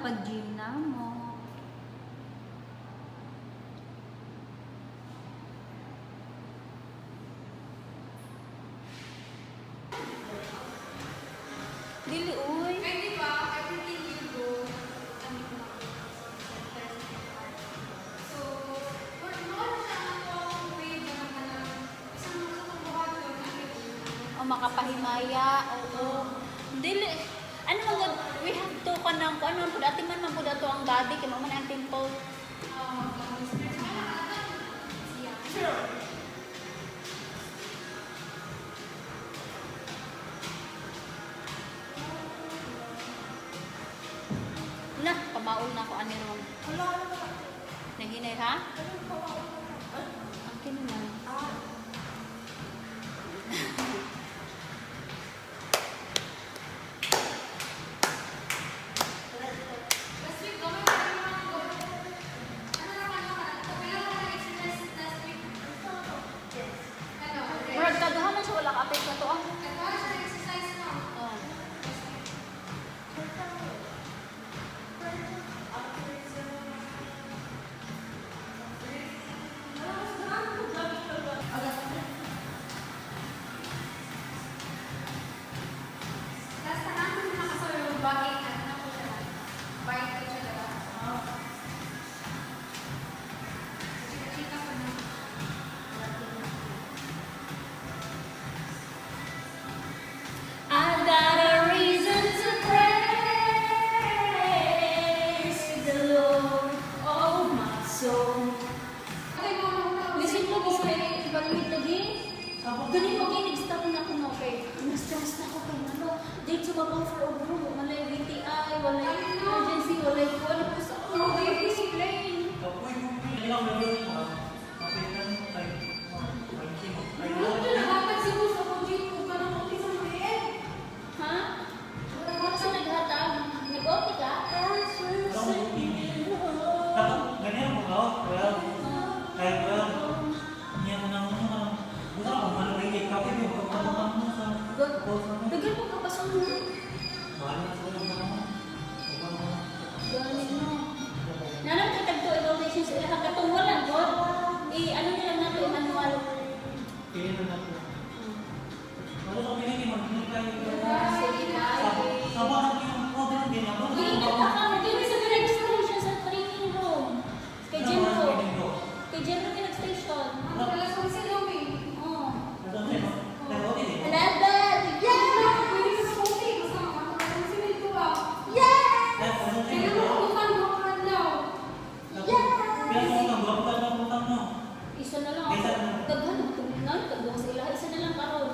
pag-gym na mo. Dili, uy. Ay, di ba? Everything you do, so, noon siya ang way na naman isang makakabuhat ko na O makapahimaya, oo. Dili, ano mga, we have to kanang, kung ano, dati man man po dato ang body, kaya man ang temple. Na, pamaul na ako ano nung. Naginay ha? Ang kinuman. last week, gawin ko na naman ko. Ano naman naman? Kailangan ko na exercise last week. Ano? Murag kagahaman siya wala ka-apit na to ah. Nagawa siya ng exercise na. Oh. Last na namin nakasal yung bakit na po siya. Bakit ko siya diba? Chika-chika ko na. I got a reason to praise the Lord, oh my soul. Okay, mama. Listen mo ko kay Balit lagi. Gani mo kay nag-stop na ako no kay. Na-stress na ako kay ano. Date sa babang for over. Walay VTI, walay emergency, walay ko. Ano po sa ako? Walay discipline. Dapat si Gus ako dito kung ka na sa maliit. Ha? Kasi naghatag. Nag-OT ka? Dagan mo ka pa sa mga. Galing mo. Nalang katagto evaluation sa ilang katungwalan ko. Ano nila na ito, manual. Sige na. Hindi ka ka. Hindi sa registration sa training room. Kay Jenro. Kay Jenro pinag-station. Ang kalas ko si Lomi. Oo. 11! Pwede ka sa puti. Basta makakalasan si Milko ba? Yeah! Kaya mo kukutan mo ka daw. Isa na lang. Daghan mo tuminan. Daghan sa ilaha. Isa na lang karon.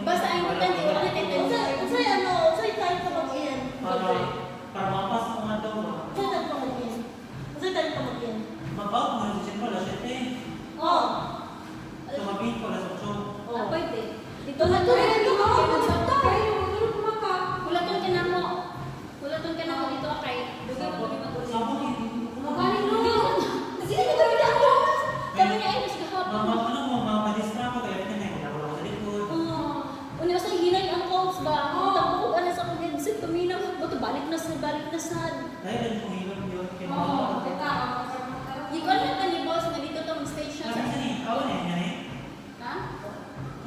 Basta ang importante, wala na tayo. Unsay ano? Unsay tayo ka mag-iyan? Para mapas mo nga daw ba? Unsay tayo ka mag-iyan? Unsay tayo ka mag-iyan? Mabaw mo yung simple, alas 7. Oo. So, mabit ko, alas 8. Ah, pwede. Dito na to. Hulaton ka na mo. Hulaton ka na mo dito kay. Dugay mo kami mag-ulit. Sabon yun. Sige, kami na ako. Kami na ay mas kahapon. Ano mo, ma-distra ko, kaya rin na wala ko sa likod. Una sa hinay ang calls ba? Tapos ano sa kong headset tuminaw. Bato balik na sa. Dahil din kung hilot yun, Oo, kinagawa. kita. Di ko alam ka ni boss na dito tong station Sabi sa. sa ni, awan eh, yan eh. Ha?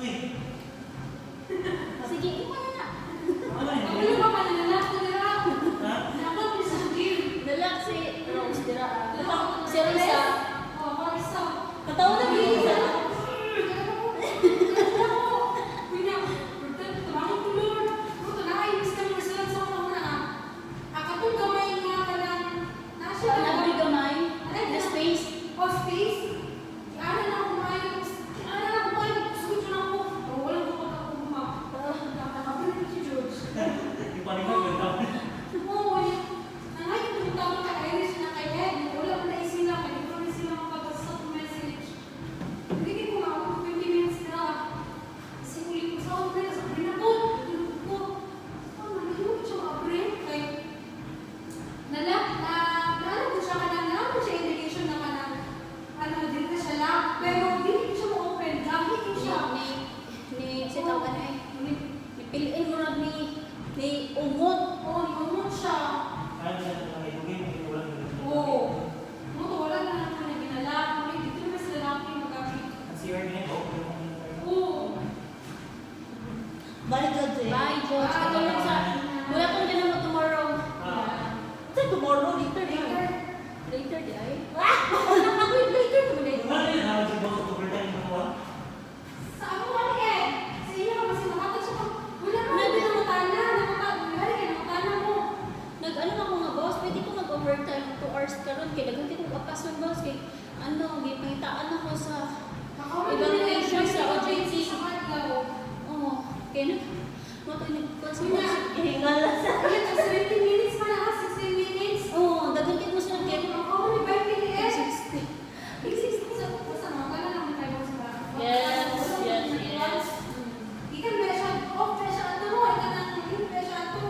Uy, Sige, iwan na na. awan eh. Ano ba malala ko nila? Ha? Dapat ni sa deal. Dalak si Rose dira. Si Risa. Oh, Marisa. Katawa na ni Risa. Nabi gamay. Na space. CR na yun. Oo. Bye, God. Bye, George. Katulong sa... Wala kong ganun mo tomorrow. Sa tomorrow, later, Later. Later, di ay? Wait, later mo later. Ano yun? Ano si Boss overtime mo ba? Sa ako wala eh. Sa iyo, kasi makatag siya pag... Wala mo, hindi na matana. Wala kayo, matana mo. Nag-ano ako nga, boss, pwede ko mag-overtime 2 hours karon kay daghan kay kog apas ng boss kay ano, gipangitaan ako sa evaluation sa OJT. Sa Madlaw. Oo, kay nag mo to ni boss mo. Ihingal lang sa... Ayun, 17 minutes pa na, 16 minutes. Oo, daghan kay mo sa kay Ako, may 5 minutes. 60. Big 16 sa basta mo, wala naman tayo sa ba? Yes, yes, yes. Ikan ba siya, off ba siya ato mo, ikan ang hit ba siya ato.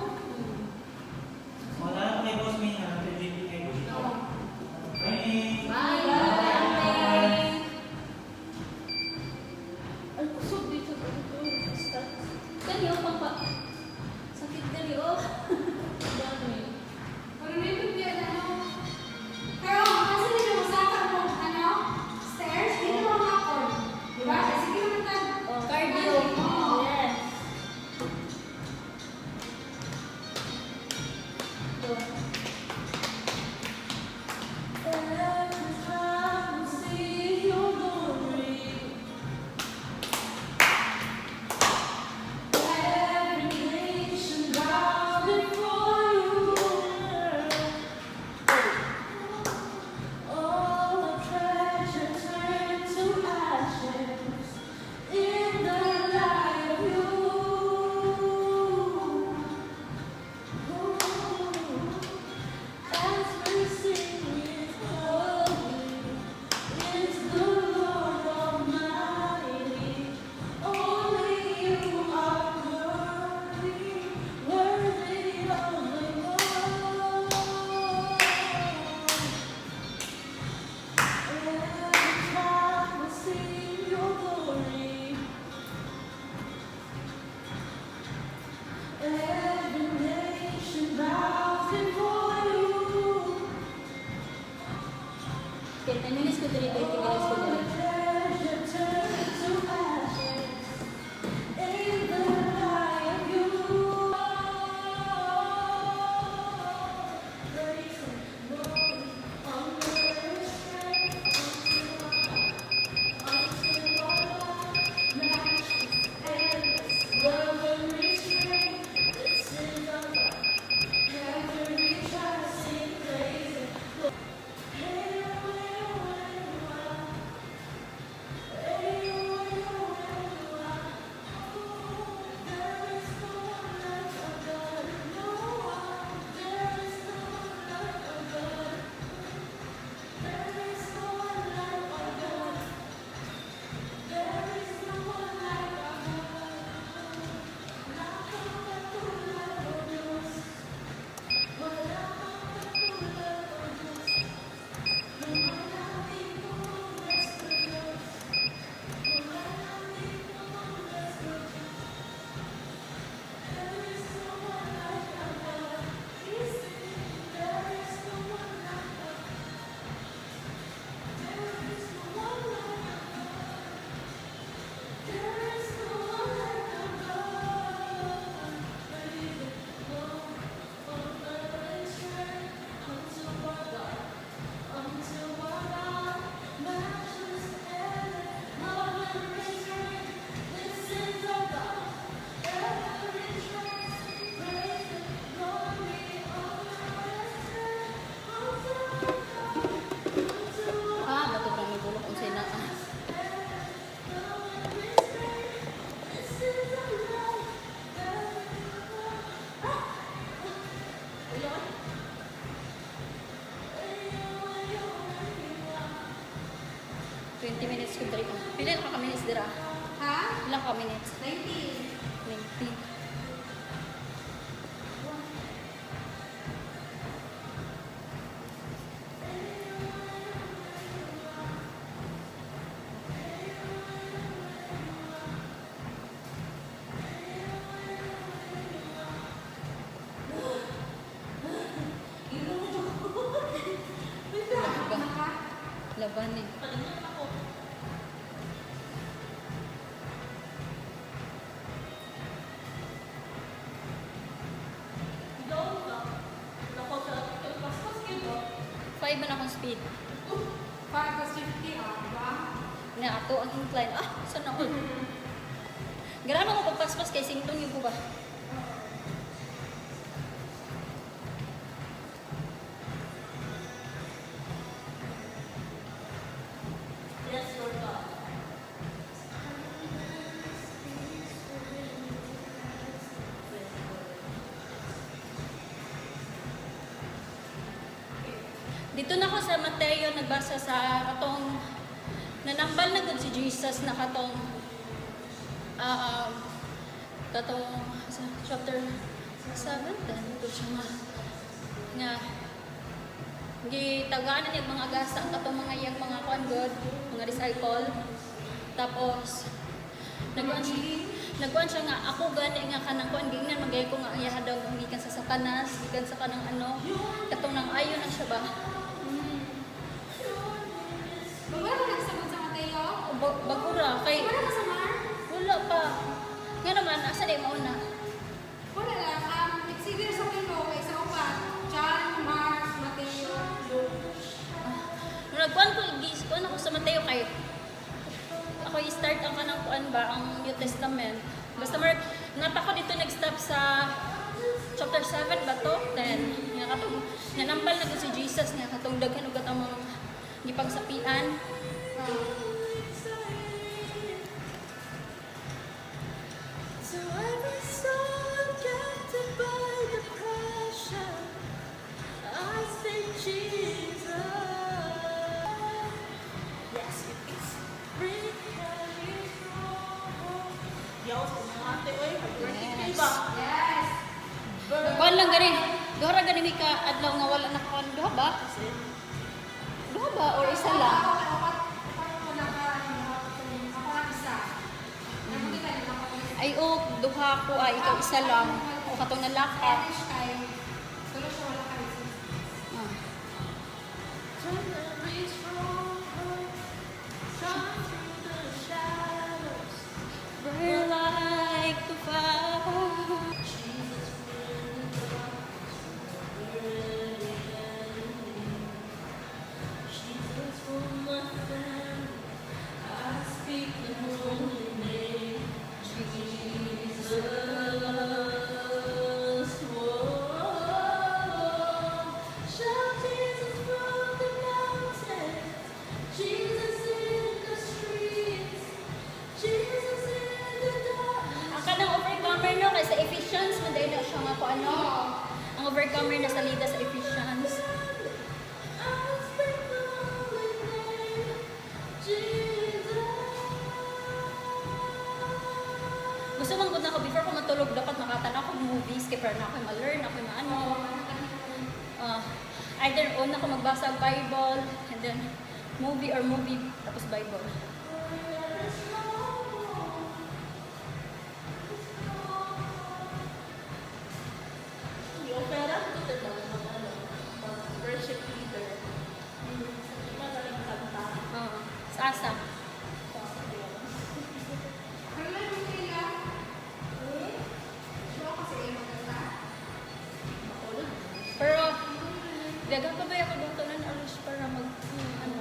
Wala na kay Boss May na. JP kay Boss. Bye. Bye. Ay, kusog dito. Kanyo papa. Sakit dali oh. Dami. Pero may pipya na ano. Pero, kasi nila masaka mo, ano, stairs, dito mo mga cord. Diba? Sige naman tayo. Cardio. Yes. Every time I see your glory, every nation bows before you. All the treasure turned to ashes in the light of you. As we sing it holy, it's the Lord Almighty. Only you are worthy, worthy of the Lord. Every time I see your glory, every nation bows before you. Kay 10 minutes ko dali, 20 minutes ko All dali. the treasure turns to ashes in the light of you. Grace and glory, honor and strength until our God matches endless love and restraint. This is our God. Every child sing praise and glory. Hey, Bato pa may bulok kung sina. Minutes ko dali. Pila ka minutes dira? Ha? Ilang ka minutes? 19. 20. Laban eh. 25 man akong speed. 5 plus 50, diba? Na ato ang incline. Ah, saan ako? Ganahan mo pagpaspas kay singtong yung ba? Yes, Lord God. Dito na ko sa Mateo nagbasa sa katong nanambal na gud si Jesus na katong katong sa chapter 7 then ito siya nga gitagaan niya mga gasa ang katong mga iyang mga kuan god mga disciple tapos nagkuan siya nga ako gani nga kanang kuan gingnan magay ko nga iya daw gikan sa Satanas gikan sa kanang ano katong nang ayo na siya ba. Wala ka nagsagot sa Mateo? Bagura kay Wala ka sa Mark? wala pa. Nga naman asa di mauna. Wala lang. Nagsigil sa Pino, kay sa upat. John, Mark, Mateo, Luke. Nung nagkuan ko kuan ako sa Mateo kay ako i-start ang kanang kuan ba ang New Testament. Basta Mark napa ko dito nag-stop sa chapter 7 ba to? Then nga katong nanambal na gud si Jesus nga katong daghan ug katong mga gipagsapian. So every soul captured by the pressure, I say Jesus. Yes, it is. Bring me home. Yaw sa mga ate, oy. Birthday ba? Yes! Kuan lang gani. Gora gani mi ka adlaw nga wala na kuan duha ba? Duha ba or isa lang? Ay o duha ko ay ikaw isa lang. O katong nalaka. Ah. Turn the breeze from home, shine through the shadows. We're like the fire. Jesus in the dark, we're the enemy. Jesus for my family, I speak the holy name. Jesus, whoa. Shout Jesus from the mountains, Jesus in the streets, Jesus in the dark. Ang kanang overcomer no kay sa Ephesians man dahil na siya nga ko ano. Ang overcomer na salida sa Ephesians. Gusto man gud nako before ko matulog dapat makatanaw ko movies kay para na ako ma-learn ako maano. Either on ako magbasa og Bible and then movie tapos Bible. Worship leader. Magaling kanta. Sa asa. Pero dagan pa ba ako dito nan alos para mag ano.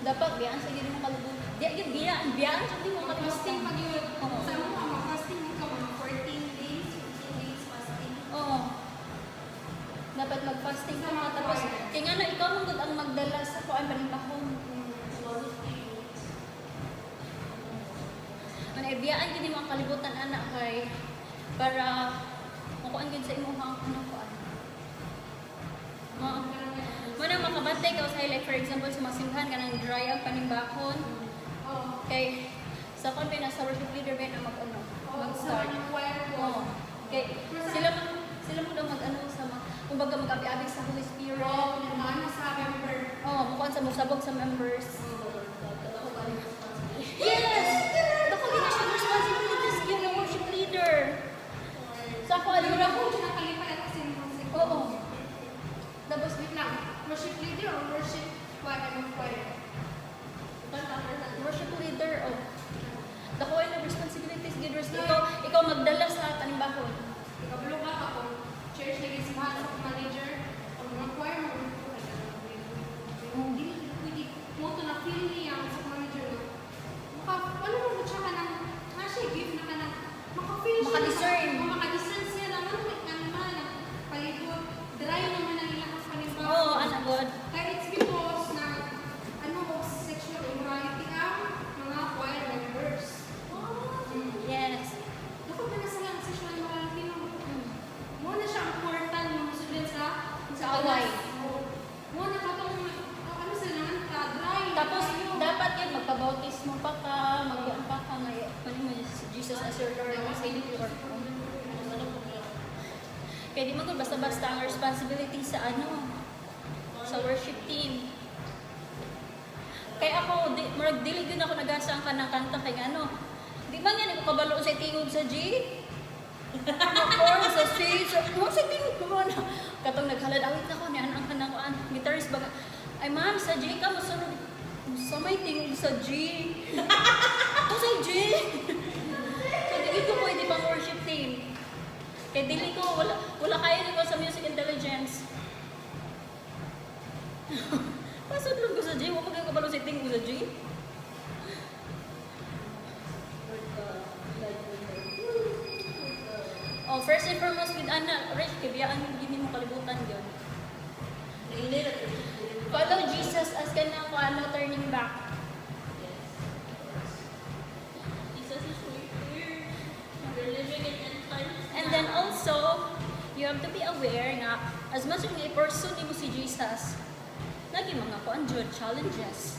Dapat biyaan sa gid mo kalubog. Di gyud biyaan sa di mo Fasting kalubog. pag yun. Sa mga fasting ka mga 14 days, 15 days fasting. Oo. Dapat mag-fasting ka mga tapos kaya nga na ikaw man gud ang magdala sa kuan panimbahon. Ano ibiyaan gid mo ang kalibutan anak kay para makuan gid sa imong ano kuan. Muna makabantay ka sa like for example sa masimbahan kanang dry ang panimbahon. Okay. Sa kon sa worship leader ba na mag-ano, mag-start. Oo. Okay. Sila mo daw mag-ano sa kumbaga mag-abi-abi sa Holy Spirit. Bukod sa musabog sa members. Yes! Dako din siya responsibilities yung worship leader. Sa ako, alam mo Oo. Tapos, Worship leader or worship choir? worship leader, oh. Dako ay na responsibilities, good ikaw magdala sa panimbahon. Ikabulong ka ako. Church na gismahan sa manager. Pag mga choir mo, as your Lord and Savior. Kaya di mo ko basta-basta ang responsibility sa sa worship team. Kaya ako, marag dili yun ako nagasa ang kanang kanta kay di ba nga ko kabalo sa tingog sa G? Sa C, sa tingog ko na. Katong naghalad, awit na ko niyan ang kanang guitarist baga. Ay ma'am, sa G ka, masunod. Sa may tingog sa G. Ito sa G. So, di ko pwede pang worship team. Kaya dili ko, wala kaya nito sa music intelligence. Pasod lang ko sa G, huwag magkakabalo sa tingog sa G. Oh, first and foremost with Anna, Rich, kibiyaan hindi mo kalibutan yun. Follow Jesus as kanang turning back. Jesus is right here. We're living in end times. And then also, you have to be aware na as much as i-pursue mo si Jesus, lagi mga challenges.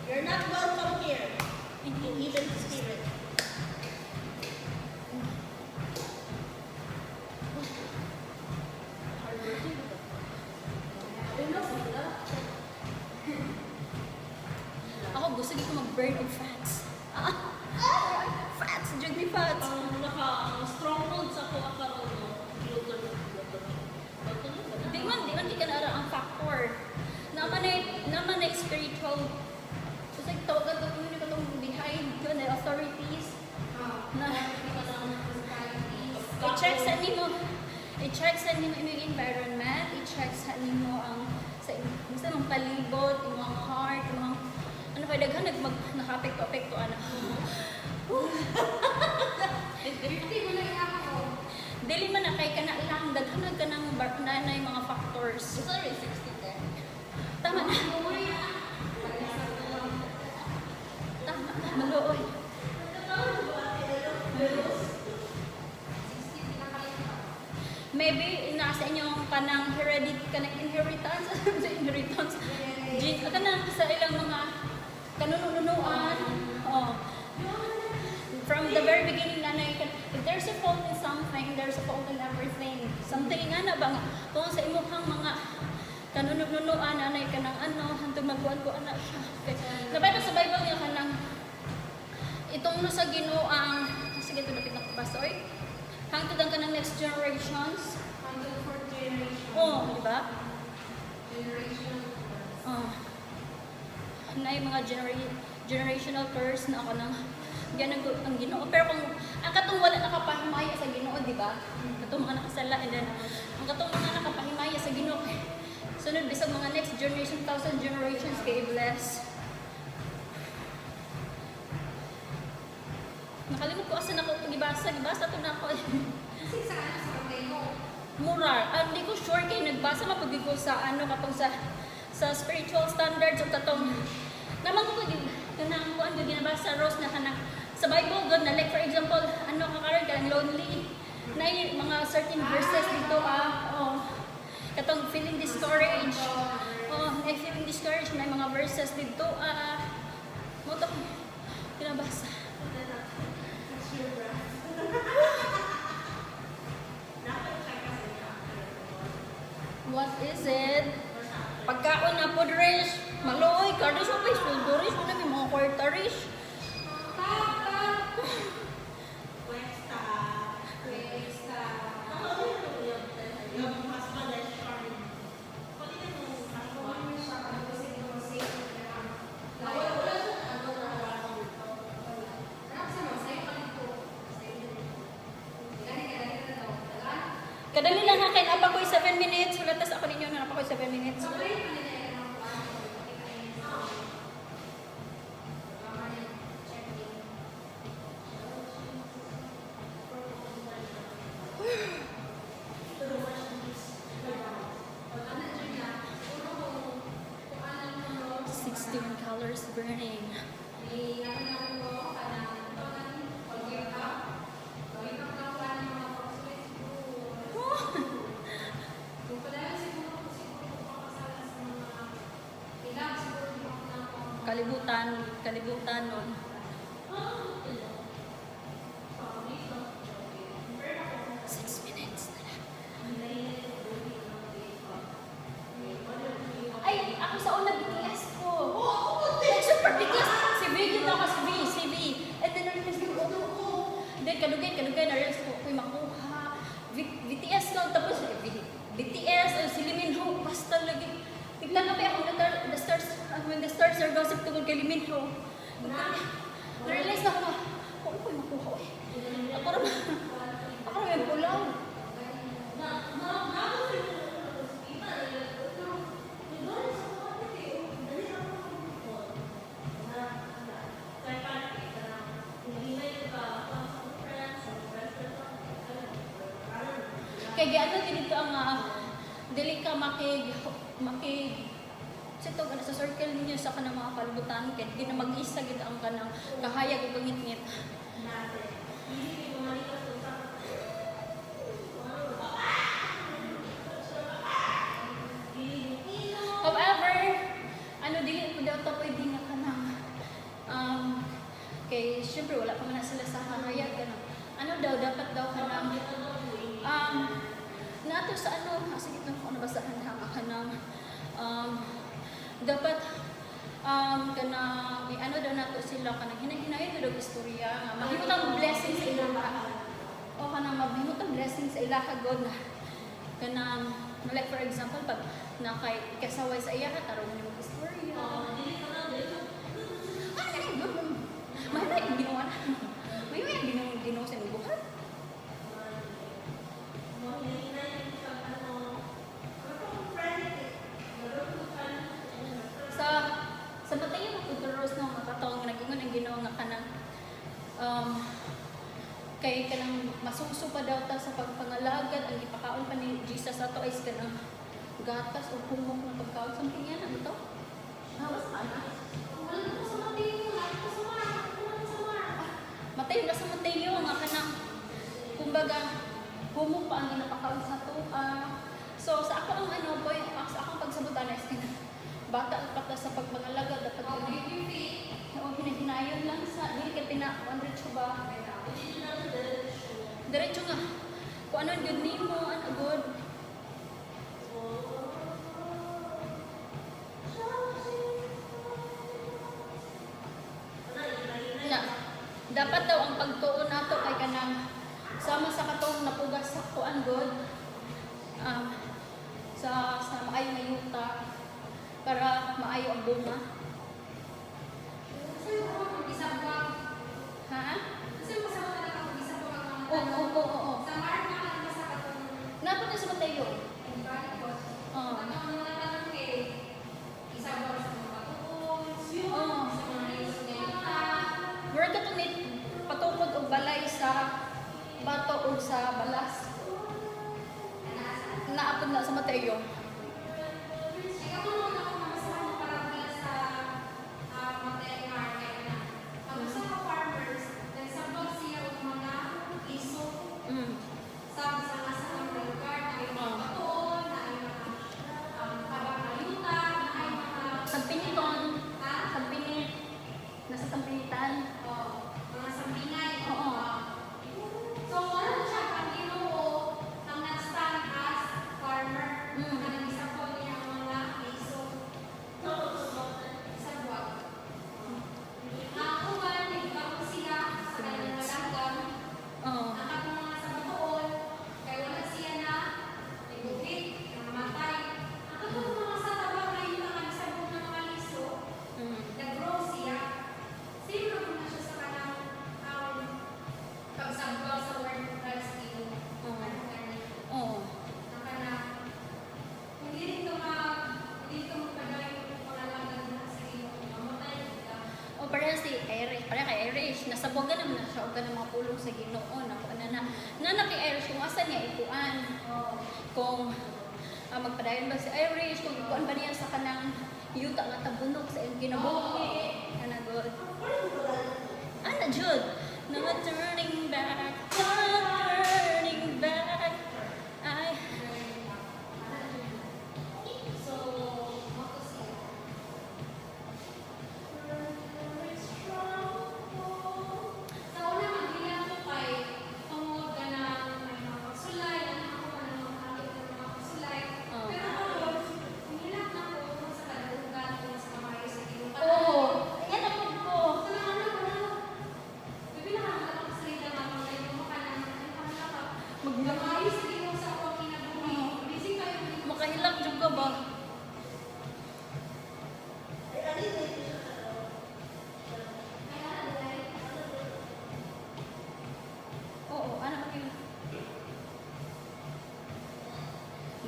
You're not welcome here. Even the spirit. Ako gusto ko mag-burn of fats. Fats, jug me fats. Stronghold sa ko akaroon mo. Di man di ka na ang factor. Naman na spiritual. Kasi tawagan ko yun itong behind ko na authorities. Na i-check sa nimo yung environment, i-check sa nimo ang sa mong palibot, yung heart, yung ano kaya daghan nakapekto-apekto ana. Dili man na kay kana lang daghan ka nang nanay mga factors. Sorry, 60. Tama na. Tama na. Maluoy. Maybe nasa inyong kanang inheritance sa inheritance. Kanang sa ilang mga kanununuan. Oh. From the very beginning nanay, if there's a fault in something, there's a fault in everything. Something nga na ba nga, kung sa imuhang mga kanununuan, nanay ka ng hantong magkuhan-kuhan na siya. Nabay sa Bible niya ka ng itong sa Ginoo ang, sige ito napit na basta, oy. Hangtod ang ka ng next generations. Hanggang for generation. Oh, di ba? Generation. Oh. Na yung mga generational curse na ako ng ganang ang Ginoo. Pero kung ang katong wala nakapahimaya sa Ginoo, di ba? Katong mga nakasala and then ang katong mga nakapahimaya sa Ginoo. Sunod bisag mga next generation, 1,000 generations kay bless. Nakalimot ko asan ako gibasa to na ako. Kasi sa kamay mo. Mural. Hindi ko sure kay nagbasa mapagid ko sa katong sa spiritual standards o katong naman ko kanang kuan gyud ginabasa Rose na kanang sa Bible god na like for example kakaron ka lonely na mga certain verses dito katong feeling discouraged feeling discouraged na mga verses dito mo to ginabasa. What is it? Pagkaon na po Rish, maloy, kardis mo pa isuldo Rish, wala may mga kwarta Rish. Kadali lang akin, apa ko'y 7 minutes, hulatas ako ninyo na apa ko'y 7 minutes. $16 burning. kalibutan nun. Ay, ako sa una BTS ko. Super BTS. Si V, yun ako si V. And then na-realize ko, then kanugay, na-realize ko, ako'y makuha. BTS lang, tapos BTS, si Lee Min Ho, basta lagi. Bigla na pa ako when the stars are gossip tungkol kay Lee Min Ho. Na-realize na ako, ako'y makuha. Ako rin yung pulaw. Kaya ano dito ang dili ka sito sa circle ninyo sa kanang mga kalibutan kaya di na mag-isa gid ang kanang kahayag ug ngit-ngit. However, ano dili ko daw to pwede nga kanang kay syempre wala pa man na sila sa kahayag kanang ano daw dapat daw kanang nato sa ano, sige lang kung ano basahan ha, kanang dapat kanang ano daw nato sila kanang hinahinayon daw istorya nga mahimutang blessing sa ilaha o kanang mahimutang blessing sa ilaha God na kanang like for example pag nakay kasaway sa iya tarong yung istorya may ginawa na may ginawa sa buhat. Sa Mateo magtuturos na makatawang nagingon ang ginawa nga kanang kay kanang masungso pa daw ta sa pagpangalagad ang ipakaon pa ni Jesus ato ay kanang gatas o humok na pagkaon something yan ano to? Hawas ana. Mateo na sa Mateo nga kanang kumbaga humok pa ang ginapakaon sa tuwa. So sa ako ang ano boy, sa akong pagsabutan is kanang bata pata sa pagpangalaga dapat hinahinayon lang sa dili ka diretso ba diretso nga kung ano good nimo ano good na dapat daw ang pagtuon nato kay kanang sama sa katong napugas sa kuan good sa maayo nga yuta para maayo ang bunga. Ha? Oo. Napon na sa Mateo. Mura ka itong patukod o balay sa bato o sa balas. Naapod na sa Mateo. Nasa Sampinitan. Mga sambingay. Oo. So, ano siya, pag Ginoo, ang nag-stand as farmer, nag-isa po niya ang mga piso. Sa buwag. Ako ba, nagbago sila sa kanilang malanggam. Oo. Ang kapong mga sa batuon, kaya wala siya na nagugit, namatay. Ang kapong mga sa tabang ngayon na nagsabog ng mga liso, nag-grow siya. Sino na siya sa kanang pagsabwa sa word of God's King? Oo. Hindi rin ito magpadaling pangalagad na sa iyo. Mamatay ka. O pareha kay Irish, nasabogan naman na siya o ng mga pulong sa Ginoo na kay Irish kung asa niya ikuan. Kung magpadayon ba si Irish, kung ikuan ba niya sa kanang yuta nga tabunok sa iyong kinabuhi. Kanagod. Ana jud, not turning back, ay So, mako siya.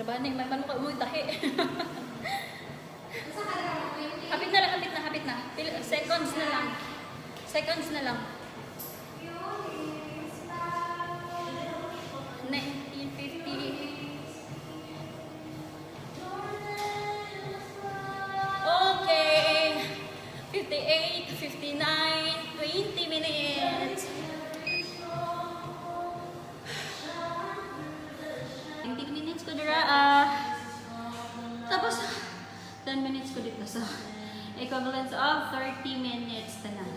Gabaning, may manok ka umuwi tahi. Sa kada 20. Hapit na lang, hapit na. Seconds na lang. Seconds na lang. 1950. Okay. 58, 59, 20 minutes. 20 minutes ko dira. Tapos, 10 minutes ko dito. So, equivalence of 30 minutes tanan.